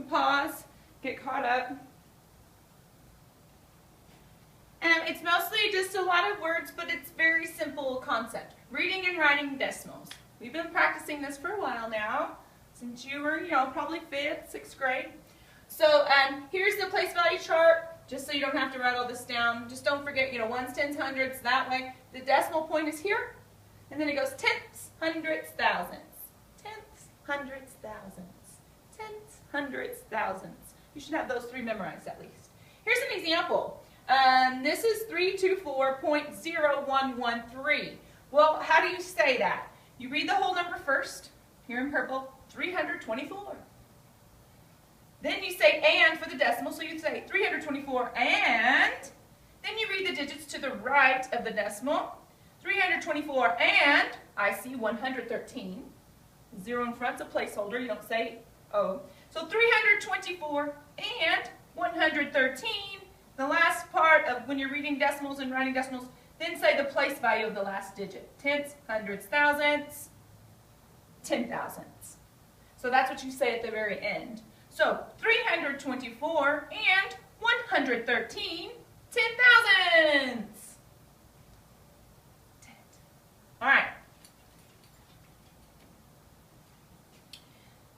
pause, get caught up. It's mostly just a lot of words, but it's very simple concept. Reading and writing decimals. We've been practicing this for a while now, since you were, probably 5th, 6th grade. So here's the place value chart, just so you don't have to write all this down. Just don't forget, ones, tens, hundreds, that way. The decimal point is here, and then it goes tenths, hundredths, thousandths. Tenths, hundredths, thousandths. Tenths, hundredths, thousandths. You should have those 3 memorized at least. Here's an example. This is 324.0113. Well, how do you say that? You read the whole number first, here in purple, 324. Then you say and for the decimal, so you'd say 324 and, then you read the digits to the right of the decimal, 324 and, I see 113. 0 in front's a placeholder, you don't say oh. So 324 and 113. The last part of when you're reading decimals and writing decimals, then say the place value of the last digit. Tenths, hundredths, thousandths, 10 thousandths. So that's what you say at the very end. So 324 and 113, 10 thousandths. All right.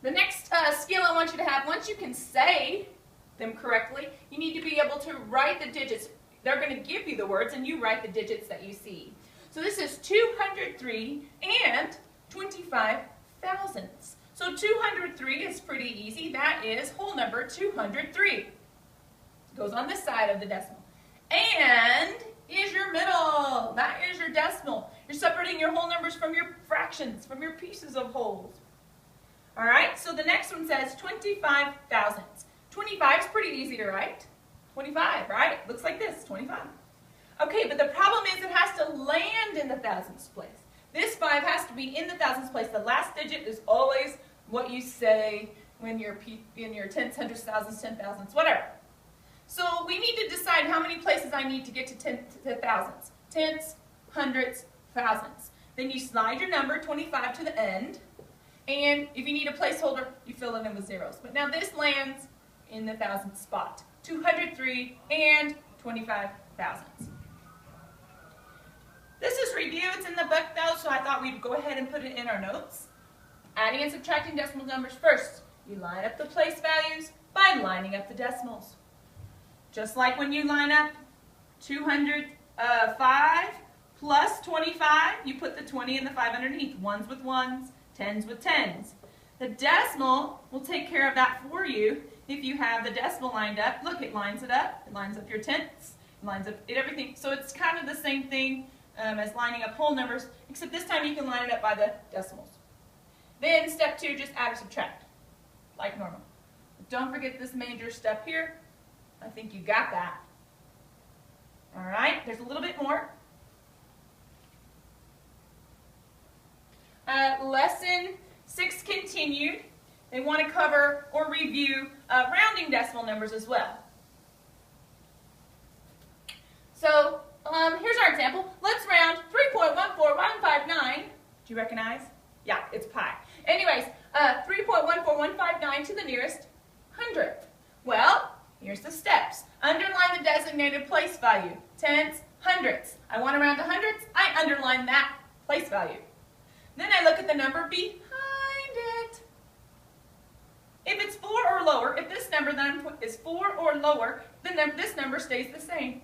The next skill I want you to have, once you can say them correctly, you need to be able to write the digits. They're going to give you the words, and you write the digits that you see. So this is 203 and 25 thousandths. So 203 is pretty easy. That is whole number 203. It goes on this side of the decimal. And is your middle. That is your decimal. You're separating your whole numbers from your fractions, from your pieces of wholes. All right, so the next one says 25 thousandths. 25 is pretty easy to write. 25, right? Looks like this, 25. Okay, but the problem is it has to land in the thousandths place. This 5 has to be in the thousandths place. The last digit is always what you say when you're in your tenths, hundredths, thousandths, 10 thousandths, whatever. So we need to decide how many places I need to get to thousandths. Tenths, hundredths, thousandths. Then you slide your number, 25, to the end. And if you need a placeholder, you fill it in with zeros. But now this lands in the thousandth spot. 203 and 25 thousandths. This is review. It's in the book though, so I thought we'd go ahead and put it in our notes. Adding and subtracting decimal numbers first. You line up the place values by lining up the decimals. Just like when you line up 205 plus 25, you put the 20 and the 5 underneath. Ones with ones, tens with tens. The decimal will take care of that for you if you have the decimal lined up. Look, it lines it up. It lines up your tenths. It lines up everything. So it's kind of the same thing as lining up whole numbers, except this time you can line it up by the decimals. Then step 2, just add or subtract, like normal. But don't forget this major step here. I think you got that. All right, there's a little bit more. Lesson 6 continued. They want to cover or review rounding decimal numbers as well. So here's our example. Let's round 3.14159. Do you recognize? Yeah, it's pi. Anyways, 3.14159 to the nearest hundredth. Well, here's the steps. Underline the designated place value. Tenths, hundredths. I want to round to hundredths. I underline that place value. Then I look at the number behind it. If it's 4 or lower, if this number then is 4 or lower, then this number stays the same.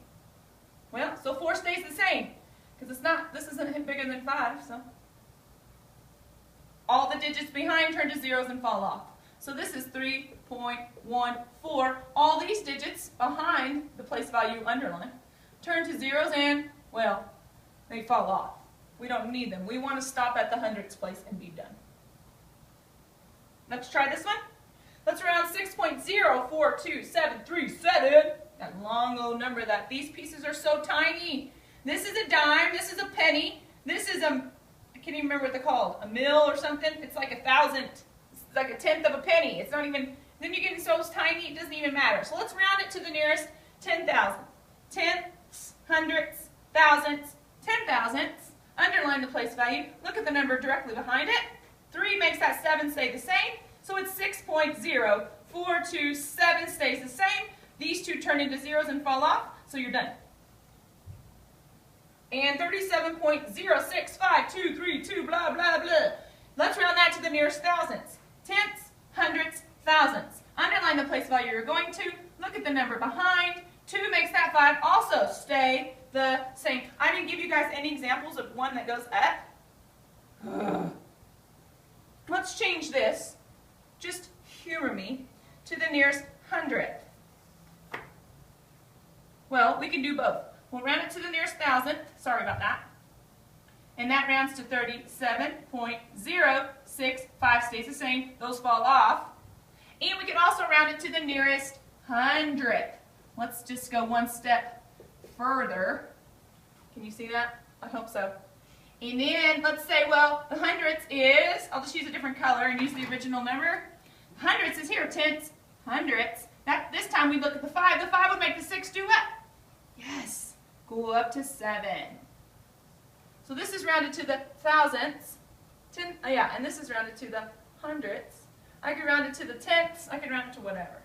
Well, so 4 stays the same because it's not. This isn't bigger than 5, so all the digits behind turn to zeros and fall off. So this is 3.14. All these digits behind the place value underline turn to zeros and, well, they fall off. We don't need them. We want to stop at the hundredths place and be done. Let's try this one. Let's round 6.042737. That long old number that these pieces are so tiny. This is a dime. This is a penny. This is I can't even remember what they're called. A mill or something. It's like 1,000. It's like a tenth of a penny. It's not even, then you're getting so tiny it doesn't even matter. So let's round it to the nearest 10,000. Tenths, hundredths, thousandths, 10 thousandths. Underline the place value. Look at the number directly behind it. 3 makes that 7 stay the same. So it's 6.04 4 to 7 stays the same. These two turn into zeros and fall off, so you're done. And 37.065232, blah, blah, blah. Let's round that to the nearest thousands. Tenths, hundredths, thousandths. Underline the place value you're going to. Look at the number behind. 2 makes that 5 also stay the same. I didn't give you guys any examples of one that goes up. Let's change this, just humor me, to the nearest hundredth. Well, we can do both. We'll round it to the nearest thousandth. Sorry about that. And that rounds to 37.065 stays the same. Those fall off. And we can also round it to the nearest hundredth. Let's just go one step further. Can you see that? I hope so. And then let's say, well, the hundredths is, I'll just use a different color and use the original number. Hundredths is here, tenths, hundredths. This time we look at the 5. The 5 would make the 6 do what? Yes, go up to 7. So this is rounded to the thousandths. And this is rounded to the hundredths. I could round it to the tenths. I could round it to whatever.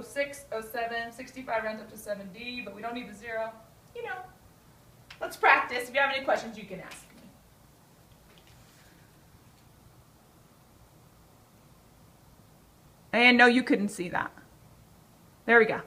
06, 07, 65 rounds up to 7D, but we don't need the 0. You know. Let's practice. If you have any questions, you can ask me. And no, you couldn't see that. There we go.